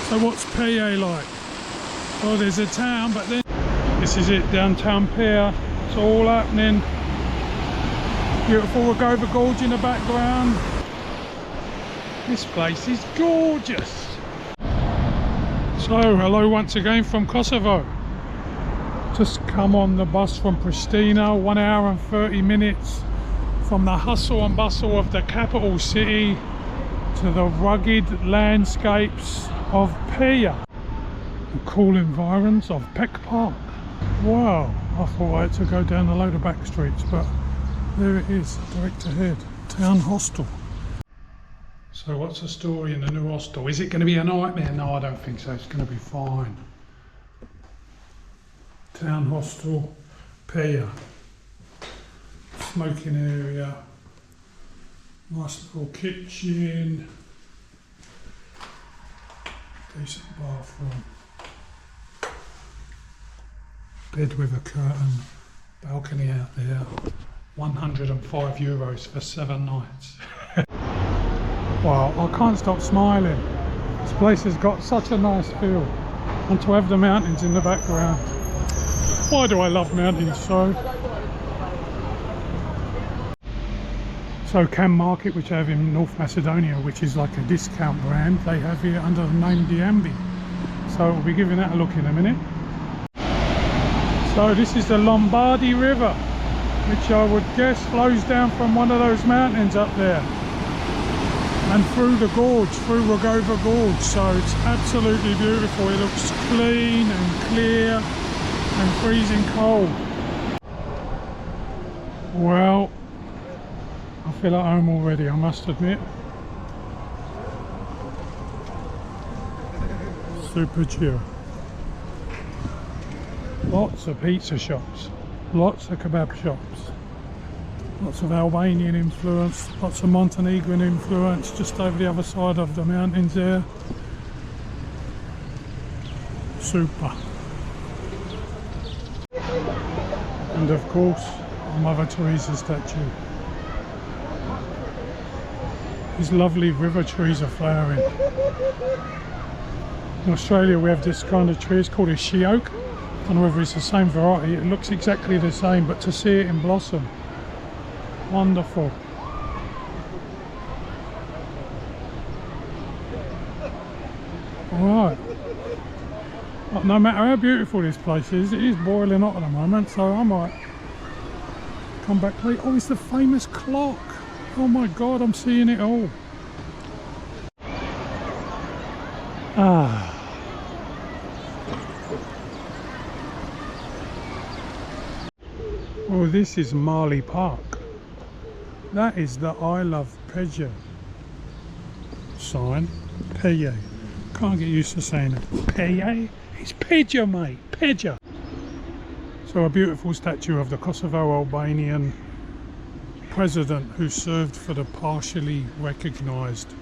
So what's Peja like? Well, there's a town, but then this is it, downtown Peja. It's all happening. Beautiful Rugova Gorge in the background. This place is gorgeous. So hello once again from Kosovo. Just come on the bus from Pristina, 1 hour and 30 minutes from the hustle and bustle of the capital city to the rugged landscapes of Peja. The cool environs of Peck Park. Wow, I thought I had to go down a load of back streets, but there it is, direct ahead, Town Hostel. So what's the story in the new hostel? Is it going to be a nightmare? No, I don't think so, it's going to be fine. Town Hostel, Peja. Smoking area, nice little kitchen, decent bathroom, bed with a curtain, balcony out there, €105 for 7 nights. Wow, I can't stop smiling. This place has got such a nice feel, and to have the mountains in the background. Why do I love mountains so? So Cam Market, which I have in North Macedonia, which is like a discount brand, they have here under the name Diambi. So we'll be giving that a look in a minute. So this is the Livadhi River, which I would guess flows down from one of those mountains up there and through the gorge, through Rugova Gorge. So it's absolutely beautiful. It looks clean and clear and freezing cold. Well, I feel at home already, I must admit. Super chill. Lots of pizza shops, lots of kebab shops, lots of Albanian influence, lots of Montenegrin influence just over the other side of the mountains there. Super. And of course, Mother Teresa statue. These lovely river trees are flowering. In Australia we have this kind of tree, it's called a she oak. I don't know whether it's the same variety, it looks exactly the same, but to see it in blossom, wonderful. Alright, no matter how beautiful this place is, it is boiling hot at the moment, so I might come back late. Oh, it's the famous clock. Oh my god, I'm seeing it all. Oh, this is Marley Park. That is the I love Peja sign. Peja. Can't get used to saying it. Peja? It's Peja, mate. Peja. So a beautiful statue of the Kosovo Albanian president who served for the partially recognised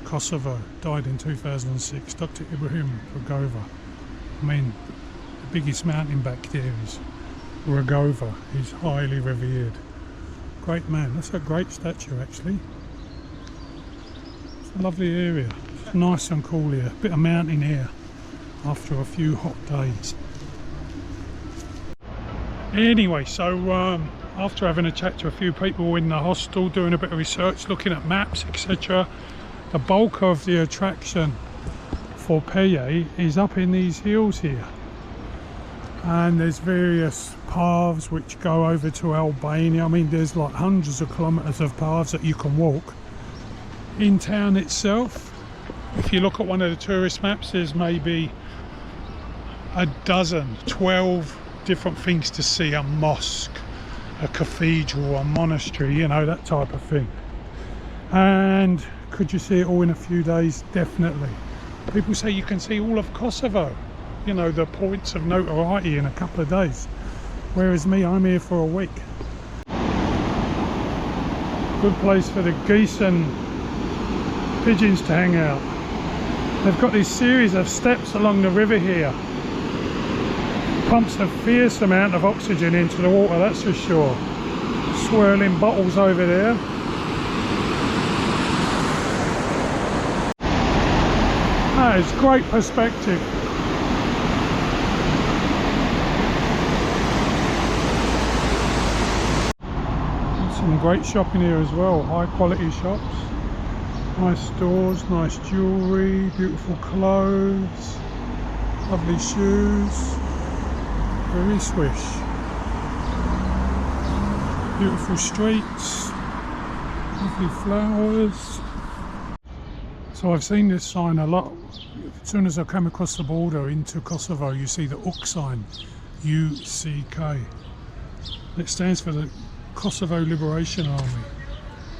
Kosovo, died in 2006, Dr. Ibrahim Rugova. I mean, the biggest mountain back there is Rugova. He's highly revered. Great man. That's a great statue actually. It's a lovely area. It's nice and cool here. A bit of mountain air after a few hot days. Anyway, so after having a chat to a few people in the hostel, doing a bit of research, looking at maps, etc., the bulk of the attraction for Peja is up in these hills here. And there's various paths which go over to Albania. I mean, there's like hundreds of kilometres of paths that you can walk. In town itself, if you look at one of the tourist maps, there's maybe a dozen, 12 different things to see. A mosque, a cathedral, a monastery, you know, that type of thing. And could you see it all in a few days? Definitely. People say you can see all of Kosovo, you know, the points of notoriety in a couple of days. Whereas me, I'm here for a week. Good place for the geese and pigeons to hang out. They've got this series of steps along the river here. Pumps a fierce amount of oxygen into the water, that's for sure. Swirling bottles over there. That is great perspective. Some great shopping here as well, high quality shops, nice stores, nice jewellery, beautiful clothes, lovely shoes, very swish, beautiful streets, lovely flowers. So I've seen this sign a lot. As soon as I come across the border into Kosovo, you see the UK sign, UCK. It stands for the Kosovo Liberation Army,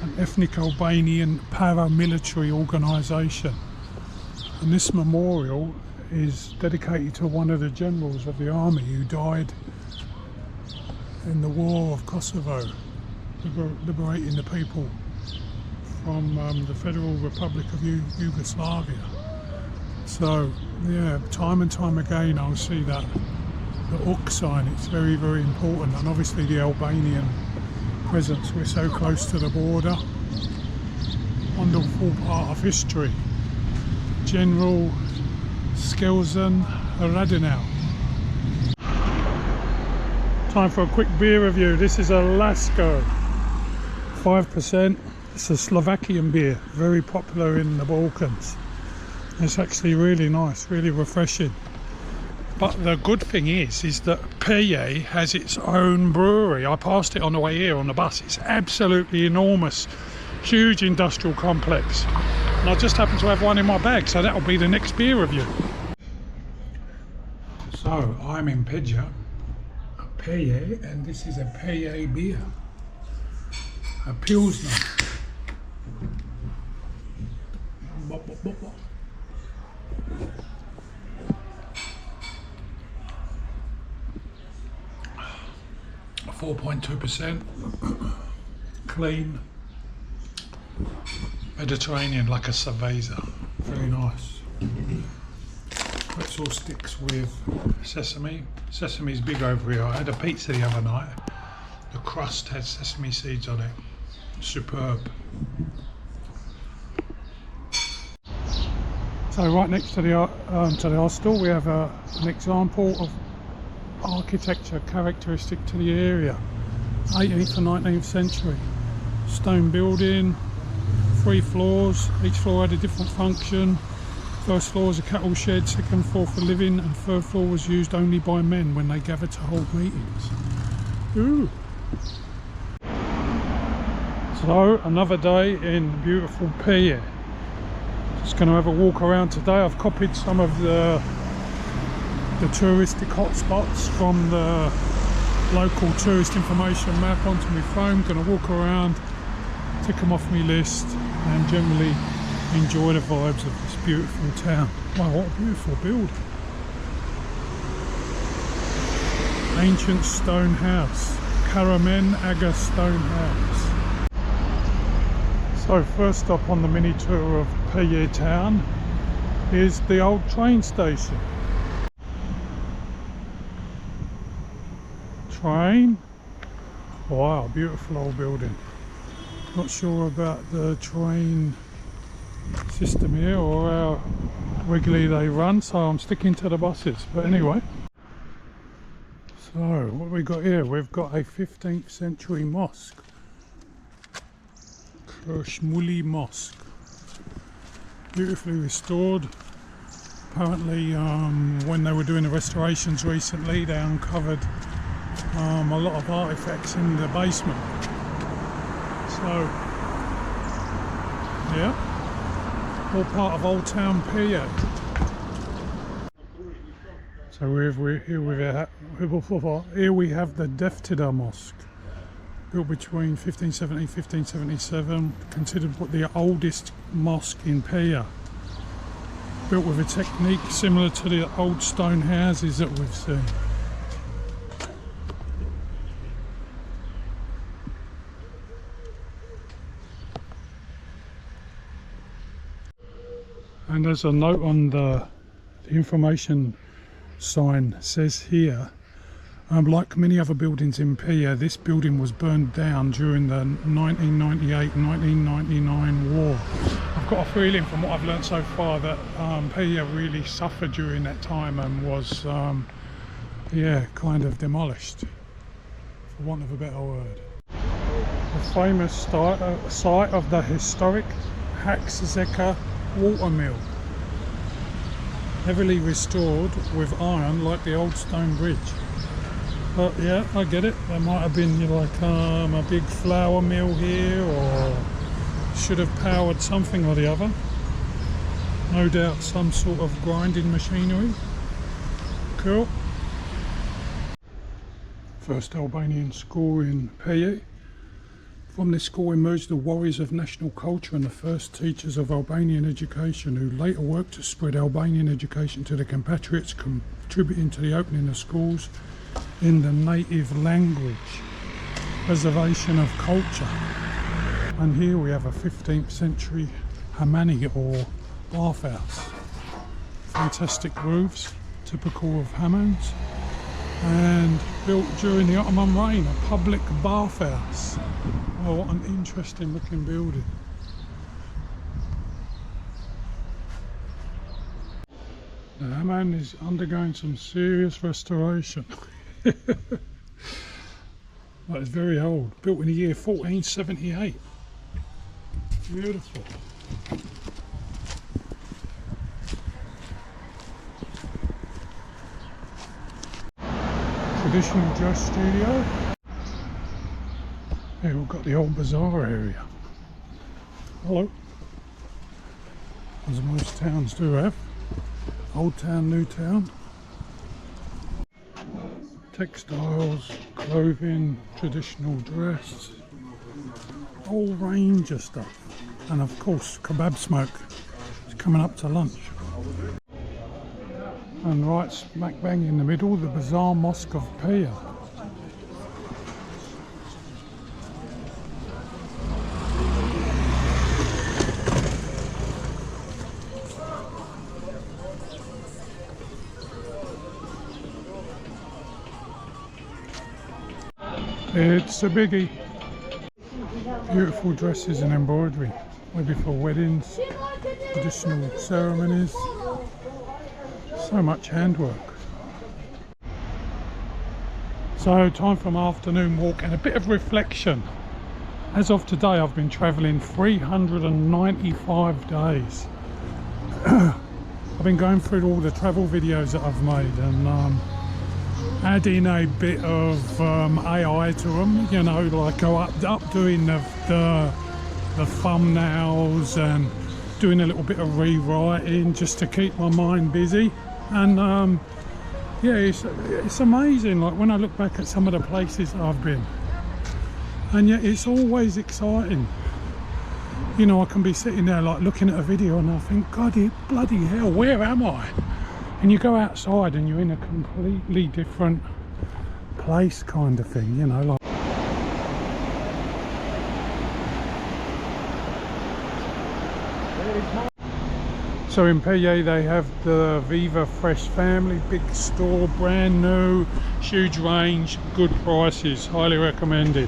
an ethnic Albanian paramilitary organisation. And this memorial is dedicated to one of the generals of the army who died in the war of Kosovo, liberating the people from the Federal Republic of Yugoslavia. So yeah, time and time again I'll see that, the UK sign. It's very, very important, and obviously the Albanian presence. We're so close to the border. Wonderful part of history. General Skelzen Radinau. Time for a quick beer review. This is a Lasko, 5%. It's a Slovakian beer, very popular in the Balkans. It's actually really nice, really refreshing. But the good thing is that Peja has its own brewery. I passed it on the way here on the bus. It's absolutely enormous, huge industrial complex. And I just happen to have one in my bag, so that'll be the next beer review. So I'm in Peja, and this is a Peja beer, a Pilsner. 4.2%, clean, Mediterranean, like a cerveza, very nice. Pretzel sticks with sesame. Sesame's big over here. I had a pizza the other night. The crust had sesame seeds on it. Superb. So right next to the hostel we have an example of architecture characteristic to the area. 18th and 19th century. Stone building, 3 floors. Each floor had a different function. First floor was a cattle shed, second floor for living, and third floor was used only by men when they gathered to hold meetings. Ooh. So another day in beautiful Peja. Just going to have a walk around today. I've copied some of the touristic hotspots from the local tourist information map onto my phone. Going to walk around, tick them off my list, and generally enjoy the vibes of this beautiful town. Wow, what a beautiful building. Ancient stone house, Karamen Aga stone house. So first up on the mini tour of Peja town is the old train station. Train. Wow, beautiful old building. Not sure about the train system here or how regularly they run, so I'm sticking to the buses. But anyway, so what have we got here? We've got a 15th century mosque, Kirshmuli Mosque, beautifully restored. Apparently when they were doing the restorations recently, they uncovered a lot of artifacts in the basement. So yeah, all part of Old Town Peja. So here we have the Deftida Mosque, built between 1570 and 1577, considered the oldest mosque in Peja. Built with a technique similar to the old stone houses that we've seen. And as a note on the information sign says here, like many other buildings in Peja, this building was burned down during the 1998-1999 war. I've I've got a feeling from what I've learned so far that Peja really suffered during that time and was yeah, kind of demolished, for want of a better word. The famous site of the historic Haxzeka water mill, heavily restored with iron like the old stone bridge. But yeah, I get it, there might have been like a big flour mill here, or should have powered something or the other. No doubt some sort of grinding machinery. Cool. First Albanian school in Peja. From this school emerged the warriors of national culture and the first teachers of Albanian education, who later worked to spread Albanian education to their compatriots, contributing to the opening of schools in the native language, preservation of culture. And here we have a 15th century hamani or bathhouse. Fantastic roofs, typical of hammams, and built during the Ottoman reign, a public bathhouse. Oh, what an interesting looking building. The hammam is undergoing some serious restoration. But it's very old, built in the year 1478. Beautiful. Traditional dress studio. Here we've got the Old Bazaar area. Hello. As most towns do have. Old town, new town. Textiles, clothing, traditional dress. Whole range of stuff. And of course, kebab smoke. It's coming up to lunch. And right smack bang in the middle, the Bazaar Mosque of Peja. It's a biggie. Beautiful dresses and embroidery, maybe for weddings, traditional ceremonies. So much handwork. So time for my afternoon walk and a bit of reflection. As of today, I've been travelling 395 days. I've been going through all the travel videos that I've made and adding a bit of AI to them, you know, like go up doing the thumbnails and doing a little bit of rewriting just to keep my mind busy. And yeah, it's amazing, like when I look back at some of the places I've been, and yet it's always exciting. You know, I can be sitting there like looking at a video and I think, God, bloody hell, where am I? And you go outside and you're in a completely different place, kind of thing, you know, like. So in Peja they have the Viva Fresh family, big store, brand new, huge range, good prices, highly recommended.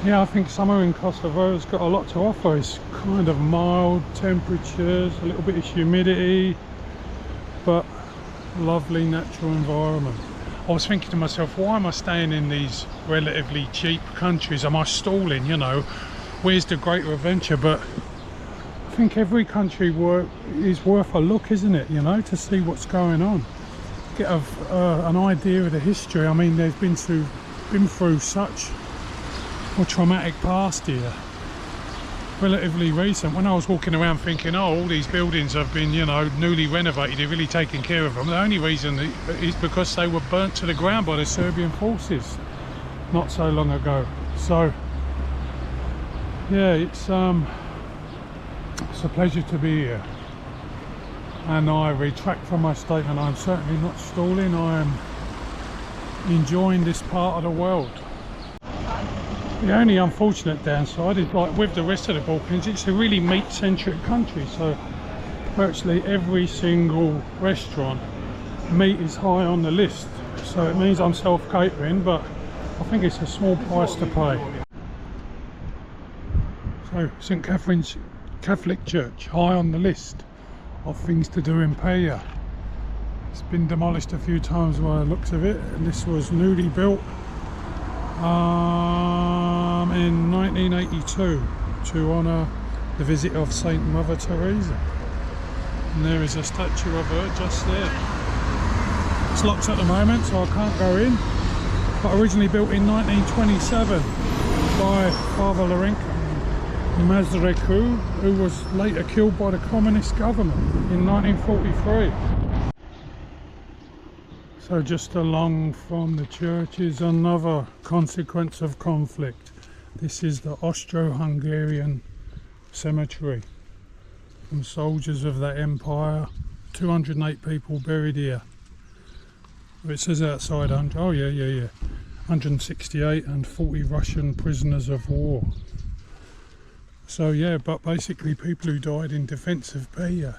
Yeah, I think summer in Kosovo has got a lot to offer. It's kind of mild temperatures, a little bit of humidity, but lovely natural environment. I was thinking to myself, why am I staying in these relatively cheap countries? Am I stalling, you know? Where's the greater adventure? But I think every country is worth a look, isn't it, you know, to see what's going on. Get an idea of the history. I mean, they've been through such a traumatic past here, relatively recent. When I was walking around thinking, oh, all these buildings have been, you know, newly renovated, they're really taking care of them. The only reason is because they were burnt to the ground by the Serbian forces not so long ago. So yeah, it's a pleasure to be here, and I retract from my statement. I'm certainly not stalling. I am enjoying this part of the world. The only unfortunate downside is, like with the rest of the Balkans, it's a really meat-centric country, so virtually every single restaurant, meat is high on the list. So it means I'm self-catering, but I think it's a small price to pay. So So St Catherine's Catholic Church, high on the list of things to do in Peja. It's been demolished a few times by the looks of it, and this was newly built in 1982 to honour the visit of Saint Mother Teresa. And there is a statue of her just there. It's locked at the moment, so I can't go in, but originally built in 1927 by Father Lorenko Mazreku, who was later killed by the communist government in 1943. So just along from the church is another consequence of conflict. This is the Austro-Hungarian cemetery from soldiers of that empire. 208 people buried here. It says outside, 168 and 40 Russian prisoners of war. So yeah, but basically people who died in defence of Peja.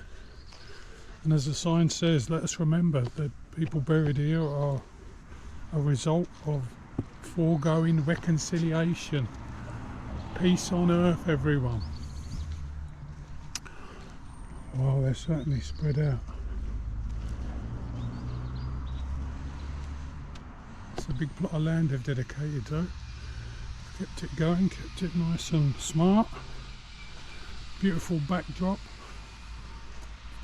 And as the sign says, let us remember that people buried here are a result of foregoing reconciliation. Peace on earth, everyone. Well, they're certainly spread out. It's a big plot of land they've dedicated though. Kept it going, kept it nice and smart. Beautiful backdrop.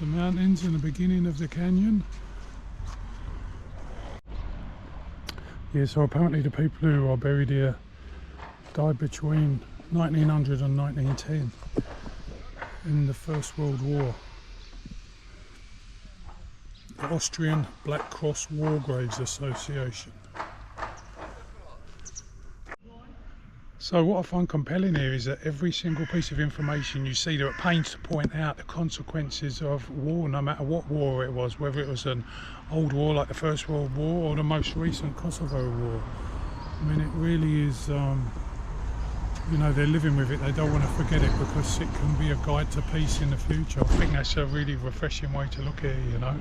The mountains in the beginning of the canyon. Yeah, so apparently the people who are buried here died between 1900 and 1910 in the First World War. The Austrian Black Cross War Graves Association. So what I find compelling here is that every single piece of information you see, they're at pains to point out the consequences of war, no matter what war it was, whether it was an old war like the First World War or the most recent Kosovo war. I mean, it really is, you know, they're living with it, they don't want to forget it because it can be a guide to peace in the future. I think that's a really refreshing way to look at it, you know.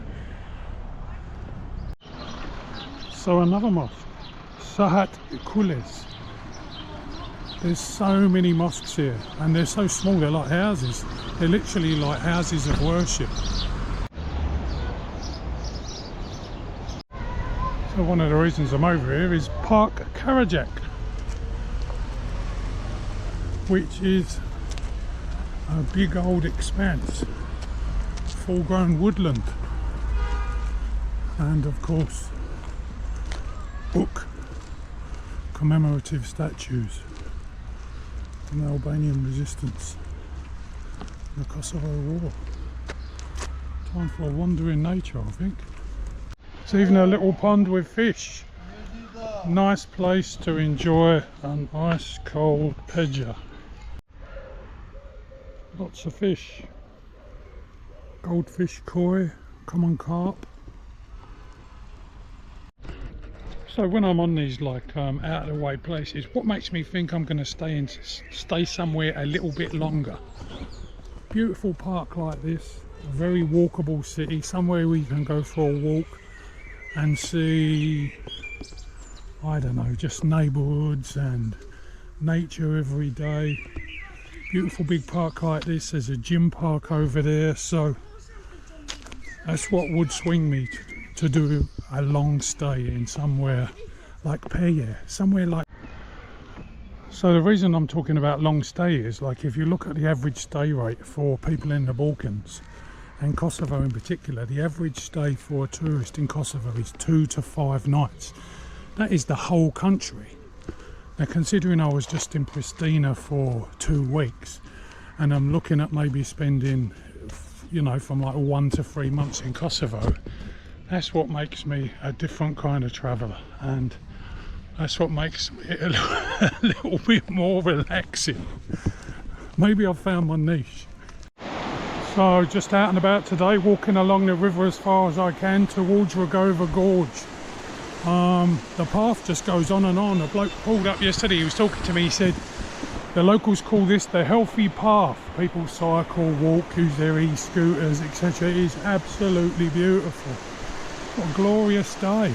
So another mosque, Sahat Kules. There's so many mosques here, and they're so small, they're like houses. They're literally like houses of worship. So one of the reasons I'm over here is Park Karajak, which is a big old expanse, full-grown woodland, and of course book commemorative statues from the Albanian resistance in the Kosovo War. Time for a wander in nature, I think. It's even a little pond with fish. Nice place to enjoy an ice cold Peja. Lots of fish. Goldfish, koi, common carp. So when I'm on these like out of the way places, what makes me think I'm going to stay somewhere a little bit longer? Beautiful park like this, a very walkable city, somewhere we can go for a walk and see, I don't know, just neighbourhoods and nature every day. Beautiful big park like this. There's a gym park over there, so that's what would swing me to do a long stay in somewhere like Peja, somewhere like. So the reason I'm talking about long stay is, like, if you look at the average stay rate for people in the Balkans and Kosovo in particular, the average stay for a tourist in Kosovo is 2 to 5 nights. That is the whole country. Now, considering I was just in Pristina for 2 weeks and I'm looking at maybe spending, you know, from like 1 to 3 months in Kosovo, that's what makes me a different kind of traveller, and that's what makes it a little bit more relaxing. Maybe I've found my niche. So just out and about today, walking along the river as far as I can towards Rugova Gorge. The path just goes on and on. A bloke pulled up yesterday, he was talking to me, he said the locals call this the healthy path. People cycle, walk, use their e-scooters, etc. It is absolutely beautiful. What a glorious day.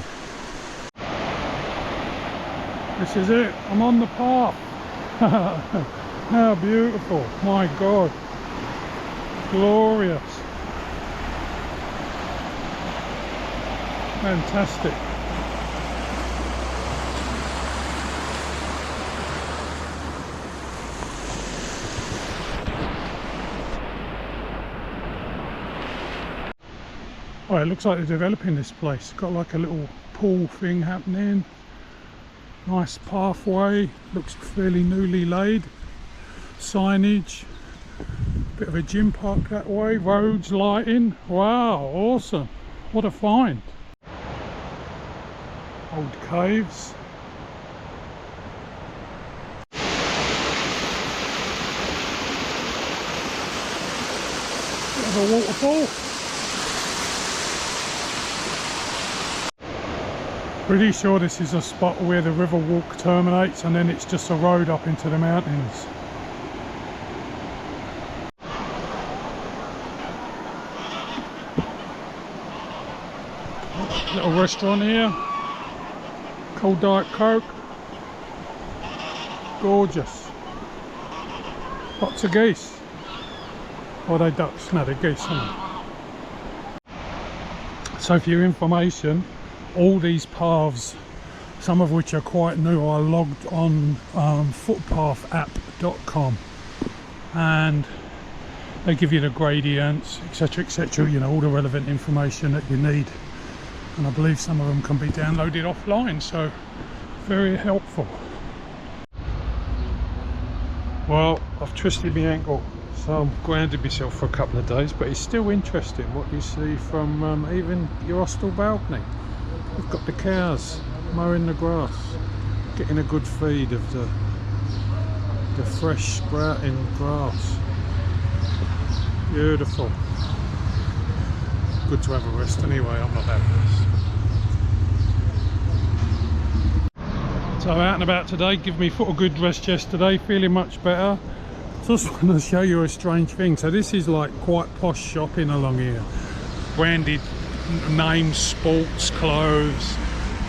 This is it, I'm on the path. How beautiful, my God. Glorious. Fantastic. Oh, it looks like they're developing this place. Got like a little pool thing happening. Nice pathway. Looks fairly newly laid. Signage. Bit of a gym park that way. Roads, lighting. Wow, awesome. What a find. Old caves. Bit of a waterfall. Pretty sure this is a spot where the river walk terminates and then it's just a road up into the mountains. Little restaurant here. Cold Diet Coke. Gorgeous. Lots of geese. Or are they ducks? No, they're geese, aren't they? So for your information, all these paths, some of which are quite new, are logged on footpathapp.com, and they give you the gradients, etc, you know, all the relevant information that you need, and I believe some of them can be downloaded offline, so very helpful. Well, I've twisted my ankle, so I'm grounded myself for a couple of days, but it's still interesting what you see from even your hostel balcony. We've got the cows mowing the grass, getting a good feed of the fresh sprouting grass. Beautiful. Good to have a rest anyway, I'm not having this. So out and about today, give me foot a good rest yesterday, feeling much better. Just want to show you a strange thing. So this is like quite posh shopping along here. Branded names, sports clothes,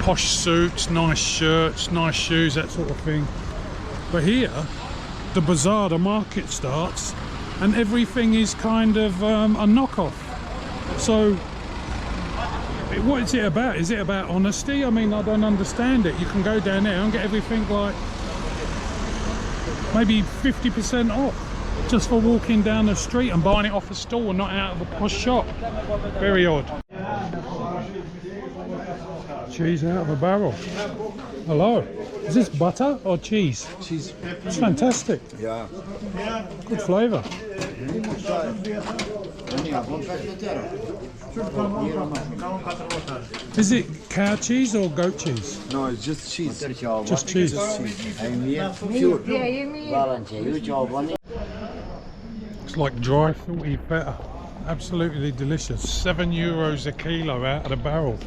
posh suits, nice shirts, nice shoes, that sort of thing. But here, the bazaar, the market starts, and everything is kind of a knockoff. So, what is it about? Is it about honesty? I mean, I don't understand it. You can go down there and get everything like maybe 50% off just for walking down the street and buying it off a stall and not out of a posh shop. Very odd. Cheese out of a barrel. Hello. Is this butter or cheese? Cheese. It's fantastic. Yeah. Good flavour. Is it cow cheese or goat cheese? No, it's just cheese. Just cheese. It's like dry salty feta. Absolutely delicious. €7 a kilo out of the barrel.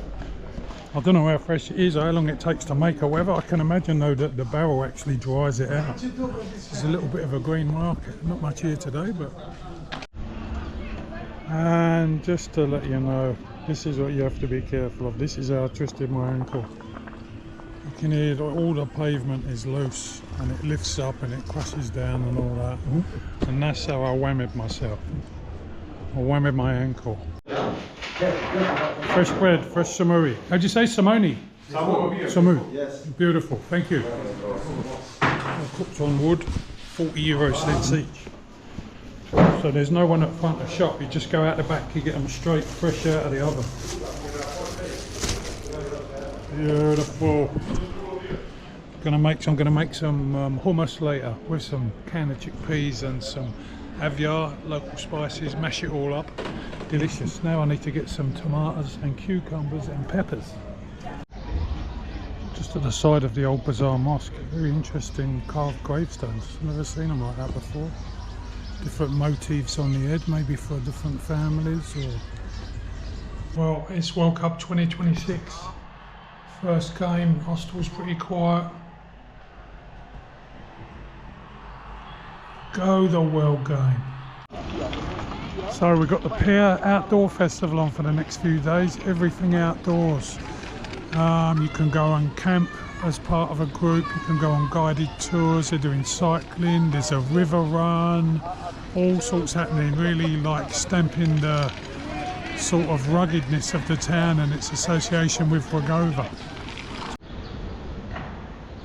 I don't know how fresh it is or how long it takes to make or whether. I can imagine though that the barrel actually dries it out. There's a little bit of a green market. Not much here today, but... And just to let you know, this is what you have to be careful of. This is how I twisted my ankle. You can hear that all the pavement is loose and it lifts up and it crashes down and all that. And that's how I whammied myself. I whammied my ankle. Fresh bread, fresh samuri. How'd you say samoni? Samu. Yes. Beautiful, thank you. Cooked on wood, 40 cents each. So there's no one at front of the shop, you just go out the back, you get them straight fresh out of the oven. Beautiful. I'm gonna make some hummus later with some canned chickpeas and some aviar, local spices, mash it all up. Delicious. Now I need to get some tomatoes and cucumbers and peppers. Just at the side of the Old Bazaar Mosque. Very interesting carved gravestones. Never seen them like that before. Different motifs on the head, maybe for different families or... Well, it's World Cup 2026. First game, hostel's pretty quiet. Go the world game. So we've got the Peja Outdoor Festival on for the next few days. Everything outdoors. You can go and camp as part of a group. You can go on guided tours, they're doing cycling, there's a river run, all sorts happening, really like stamping the sort of ruggedness of the town and its association with Rugova.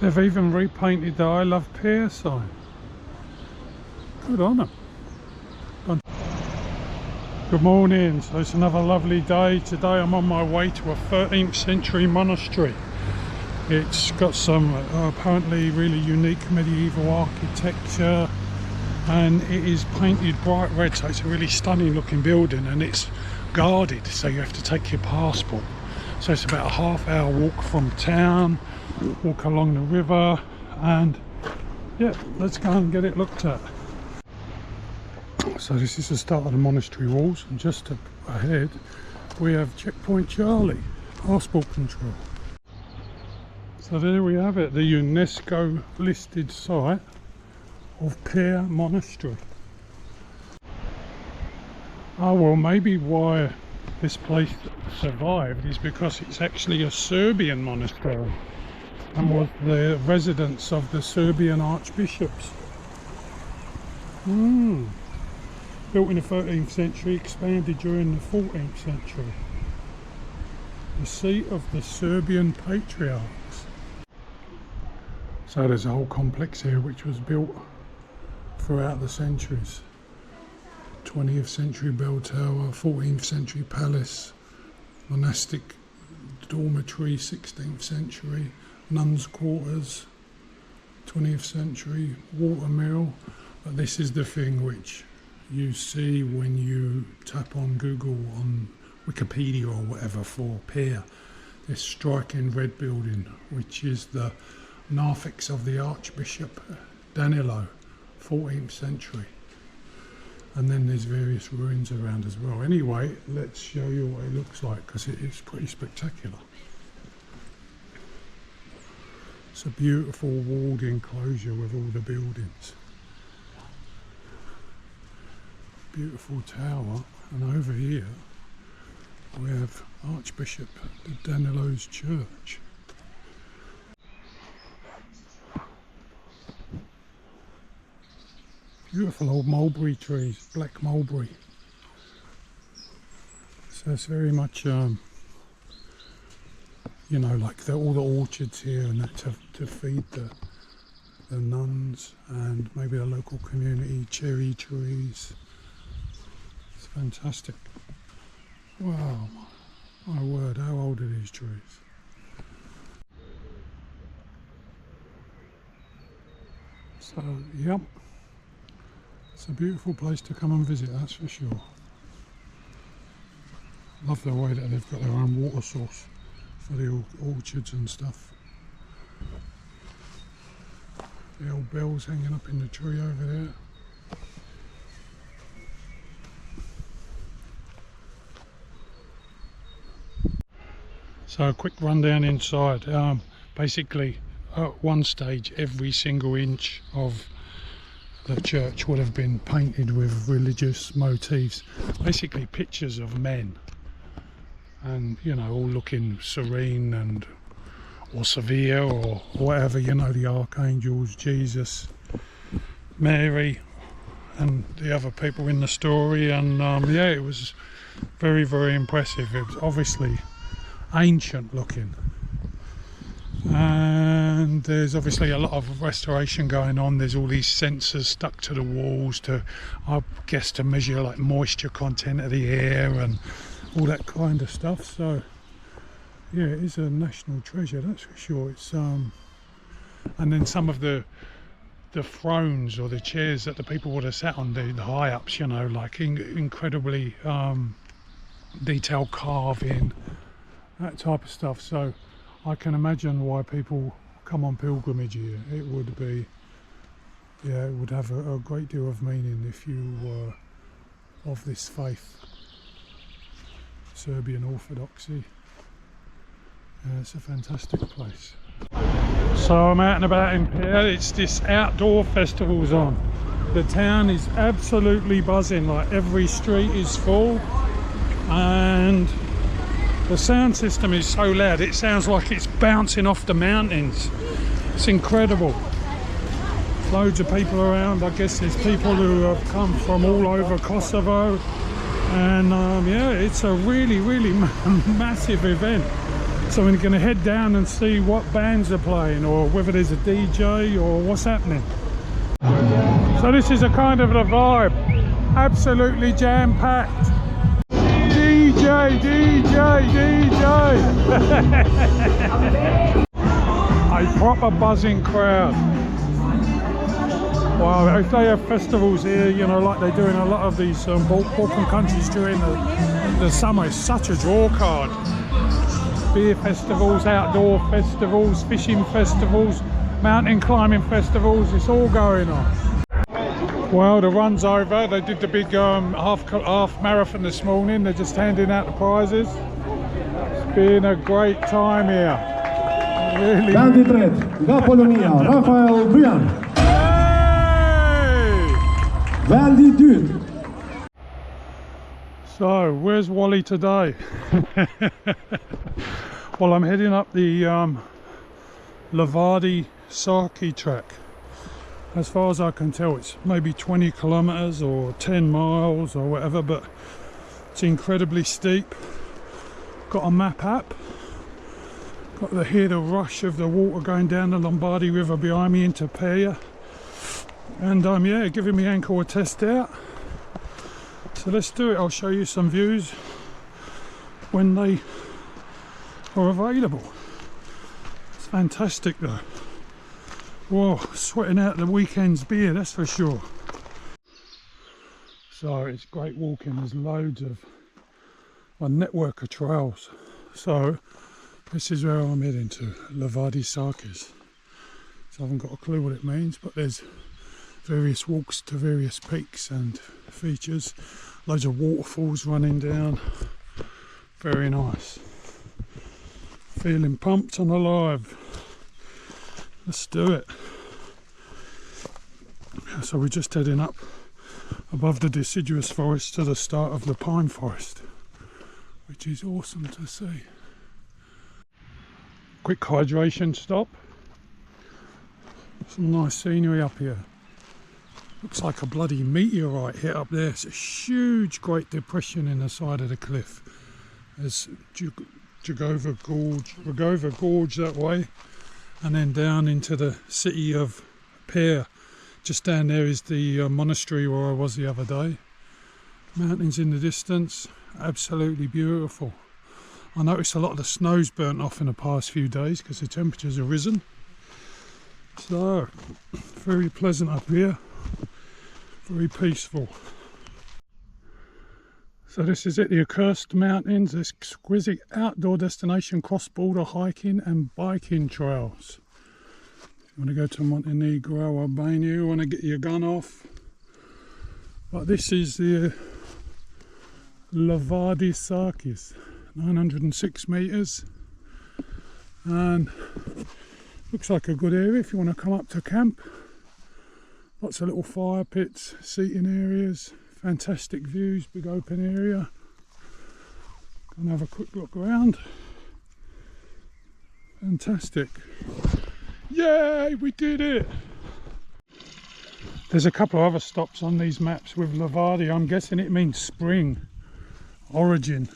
They've even repainted the I Love Peja sign. Good on them. Good morning, so it's another lovely day. Today I'm on my way to a 13th century monastery. It's got some apparently really unique medieval architecture, and it is painted bright red, so it's a really stunning looking building, and it's guarded, so you have to take your passport. So it's about a half-hour walk from town, walk along the river, and yeah, let's go and get it looked at. So this is the start of the monastery walls, and just up ahead we have Checkpoint Charlie, passport control. So there we have it, the UNESCO listed site of Peja Monastery. Oh well, maybe why this place survived is because it's actually a Serbian monastery and was the residence of the Serbian archbishops. Built in the 13th century, expanded during the 14th century. The seat of the Serbian patriarchs. So there's a whole complex here which was built throughout the centuries. 20th century bell tower, 14th century palace, monastic dormitory, 16th century, nuns' quarters, 20th century, water mill. But this is the thing which you see when you tap on Google, on Wikipedia or whatever, for Peja. This striking red building, which is the narthex of the Archbishop Danilo, 14th century. And then there's various ruins around as well. Anyway, let's show you what it looks like, because it is pretty spectacular. It's a beautiful walled enclosure with all the buildings. Beautiful tower, and over here we have Archbishop Danilo's church. Beautiful old mulberry trees, black mulberry. So it's very much, you know, like all the orchards here and that to feed the nuns and maybe the local community, cherry trees. It's fantastic. Wow, my word, how old are these trees? So, yep. It's a beautiful place to come and visit, that's for sure. Love the way that they've got their own water source for the orchards and stuff. The old bells hanging up in the tree over there. So a quick rundown inside. Basically, at one stage, every single inch of the church would have been painted with religious motifs, basically pictures of men, and you know, all looking serene and or severe or whatever, you know, the archangels, Jesus, Mary and the other people in the story. And yeah, it was very, very impressive. It was obviously ancient looking, and there's obviously a lot of restoration going on. There's all these sensors stuck to the walls to, I guess, to measure like moisture content of the air and all that kind of stuff. So yeah, it is a national treasure, that's for sure. It's and then some of the thrones or the chairs that the people would have sat on, the high ups, you know, like incredibly detailed carving, that type of stuff. So I can imagine why people come on pilgrimage here. It would be, yeah, it would have a great deal of meaning if you were of this faith, Serbian Orthodoxy. Yeah, it's a fantastic place. So I'm out and about in Peja. It's this outdoor festival's on. The town is absolutely buzzing, like every street is full, and The sound system is so loud, it sounds like it's bouncing off the mountains. It's incredible. Loads of people around. I guess there's people who have come from all over Kosovo. And yeah, it's a really massive event. So we're going to head down and see what bands are playing, or whether there's a DJ or what's happening. So this is a kind of the vibe. Absolutely jam-packed. DJ. A proper buzzing crowd. Wow, if they have festivals here, you know, like they do in a lot of these Balkan countries during the summer, it's such a draw card. Beer festivals, outdoor festivals, fishing festivals, mountain climbing festivals, it's all going on. Well, the run's over. They did the big half marathon this morning. They're just handing out the prizes. It's been a great time here. Really. So, where's Wally today? Well, I'm heading up the Livadhi Saki track. As far as I can tell, it's maybe 20 kilometers or 10 miles or whatever, but it's incredibly steep. Got a map app. Got to hear the rush of the water going down the Livadhi River behind me into Peja. And yeah, giving me ankle a test out. So let's do it. I'll show you some views when they are available. It's fantastic though. Whoa, sweating out the weekend's beer, that's for sure. So it's great walking. There's loads of a network of trails. So this is where I'm heading to, Livadhi Sakis. So I haven't got a clue what it means, but there's various walks to various peaks and features. Loads of waterfalls running down. Very nice. Feeling pumped and alive. Let's do it. So we're just heading up above the deciduous forest to the start of the pine forest, which is awesome to see. Quick hydration stop. Some nice scenery up here. Looks like a bloody meteorite hit up there. It's a huge great depression in the side of the cliff. There's Rugova Gorge that way, and then down into the city of Peja. Just down there is the monastery where I was the other day. Mountains in the distance, absolutely beautiful. I noticed a lot of the snow's burnt off in the past few days because the temperatures have risen. So, very pleasant up here, very peaceful. So this is it, the Accursed Mountains, exquisite outdoor destination, cross-border hiking and biking trails. You want to go to Montenegro, Albania, you want to get your gun off. But this is the Livadhi Sakis, 906 metres. And looks like a good area if you want to come up to camp. Lots of little fire pits, seating areas, fantastic views, big open area. Gonna have a quick look around. Fantastic. Yay, we did it! There's a couple of other stops on these maps with Livadhi. I'm guessing it means spring, origin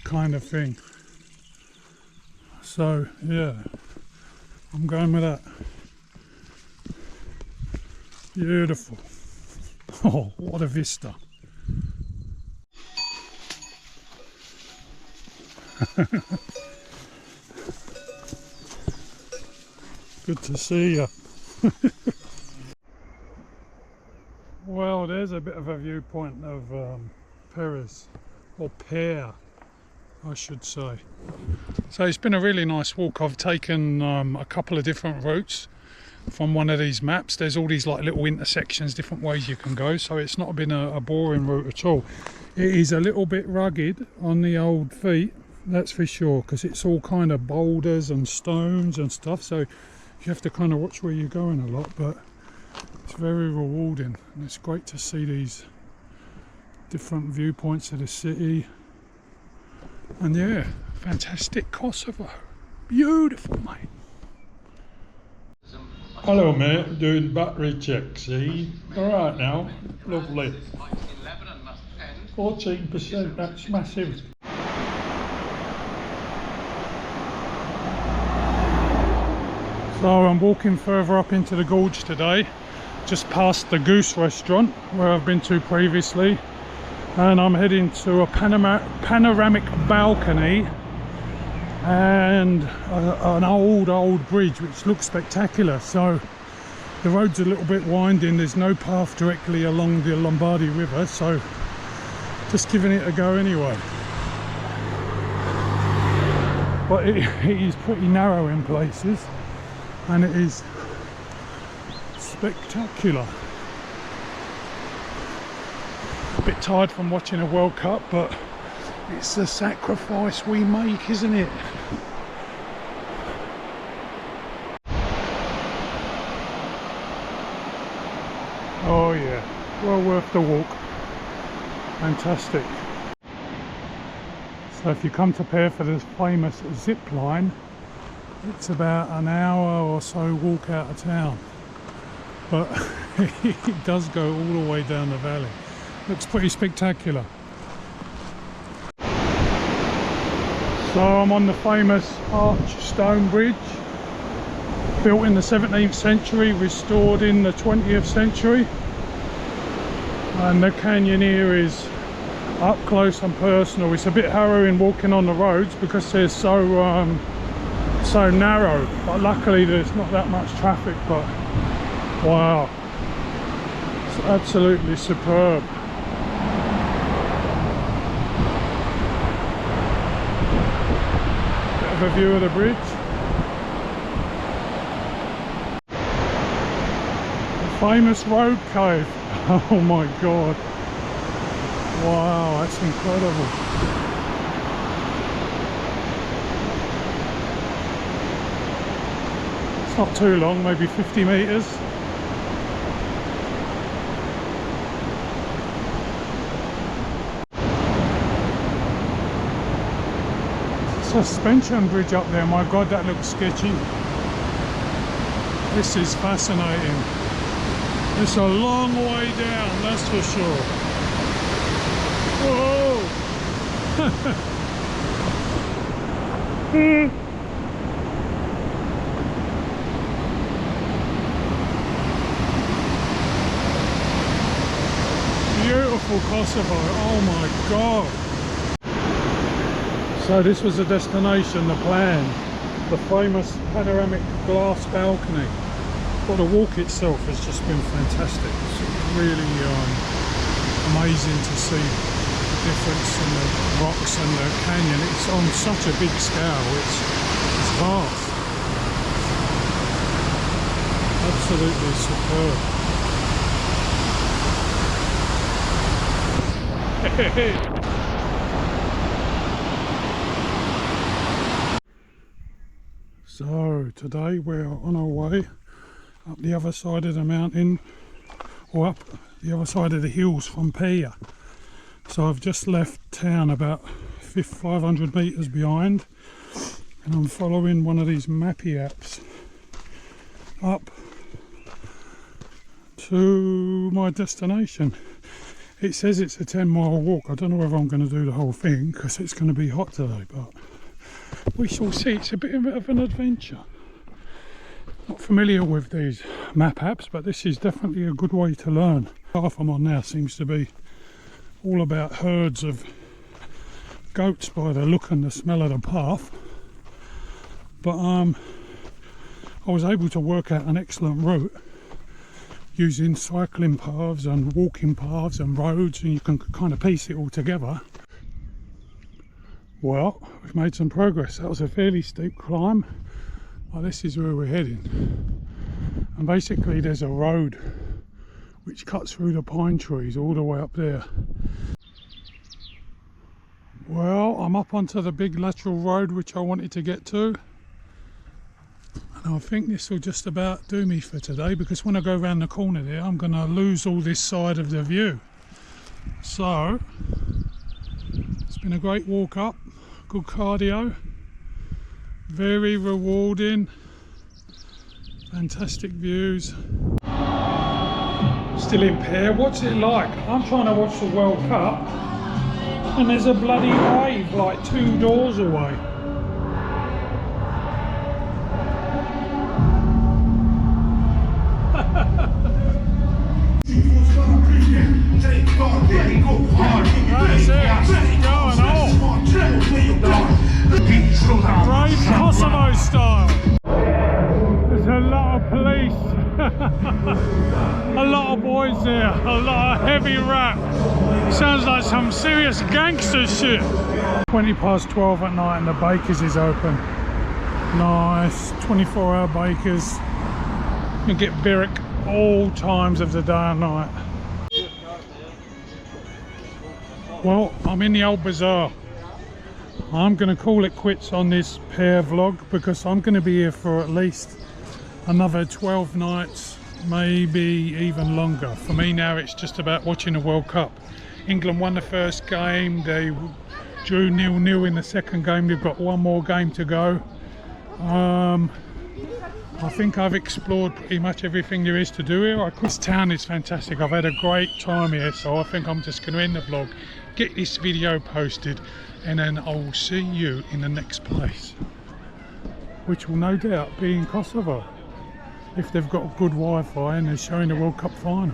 kind of thing. So yeah, I'm going with that. Beautiful. Oh, what a vista. Good to see you. Well, there's a bit of a viewpoint of Peja, or Peja, I should say. So it's been a really nice walk. I've taken a couple of different routes from one of these maps. There's all these like little intersections, different ways you can go, so it's not been a boring route at all. It is a little bit rugged on the old feet, that's for sure, because it's all kind of boulders and stones and stuff, so you have to kind of watch where you're going a lot, but it's very rewarding and it's great to see these different viewpoints of the city. And yeah, fantastic Kosovo. Beautiful, mate. Hello mate, doing battery check, see? Alright now, lovely. 14%, that's massive. So I'm walking further up into the gorge today, just past the Goose restaurant where I've been to previously, and I'm heading to a panoramic balcony and an old bridge which looks spectacular. So the road's a little bit winding, there's no path directly along the Livadhi river, so just giving it a go anyway. But it is pretty narrow in places and it is spectacular. A bit tired from watching a World Cup, but it's the sacrifice we make, isn't it? Oh yeah, well worth the walk. Fantastic. So if you come to Peja for this famous zip line, it's about an hour or so walk out of town. But it does go all the way down the valley. Looks pretty spectacular. So I'm on the famous arch stone bridge, built in the 17th century, restored in the 20th century. And the canyon here is up close and personal. It's a bit harrowing walking on the roads because they're so narrow, but luckily there's not that much traffic. But wow, it's absolutely superb. Bit of a view of the bridge. The famous road cave. Oh my god. Wow, that's incredible. It's not too long, maybe 50 metres. Suspension bridge up there, my god, that looks sketchy. This is fascinating. It's a long way down, that's for sure. Whoa! Beautiful Kosovo, oh my god. So this was the destination, the plan, the famous panoramic glass balcony. But the walk itself has just been fantastic. It's really amazing to see the difference in the rocks and the canyon. It's on such a big scale, it's vast. Absolutely superb. So today we're on our way up the other side of the mountain, or up the other side of the hills from Peja. So I've just left town about 500 metres behind, and I'm following one of these mappy apps up to my destination. It says it's a 10-mile walk. I don't know whether I'm going to do the whole thing because it's going to be hot today, but we shall see. It's a bit of an adventure. Not familiar with these map apps, but this is definitely a good way to learn. The path I'm on now seems to be all about herds of goats by the look and the smell of the path. But I was able to work out an excellent route using cycling paths and walking paths and roads, and you can kind of piece it all together. Well, we've made some progress. That was a fairly steep climb. Well, this is where we're heading, and basically there's a road which cuts through the pine trees all the way up there. Well, I'm up onto the big lateral road which I wanted to get to, and I think this will just about do me for today, because when I go around the corner there I'm going to lose all this side of the view. So it's been a great walk up, good cardio, very rewarding, fantastic views. Still in Peja. What's it like? I'm trying to watch the World Cup and there's a bloody wave like 2 doors away. That's it, going on. Brave Kosovo style. There's a lot of police, a lot of boys there, a lot of heavy rap. Sounds like some serious gangster shit. 20 past 12 at night and the Bakers is open. Nice, 24-hour Bakers. You get birek all times of the day and night. Well, I'm in the Old Bazaar. I'm going to call it quits on this Peja vlog because I'm going to be here for at least another 12 nights, maybe even longer. For me now it's just about watching the World Cup. England won the first game, they drew 0-0 in the second game, they've got one more game to go. I think I've explored pretty much everything there is to do here. This town is fantastic, I've had a great time here, so I think I'm just going to end the vlog, get this video posted, and then I'll see you in the next place, which will no doubt be in Kosovo, if they've got good Wi-Fi and they're showing the World Cup final.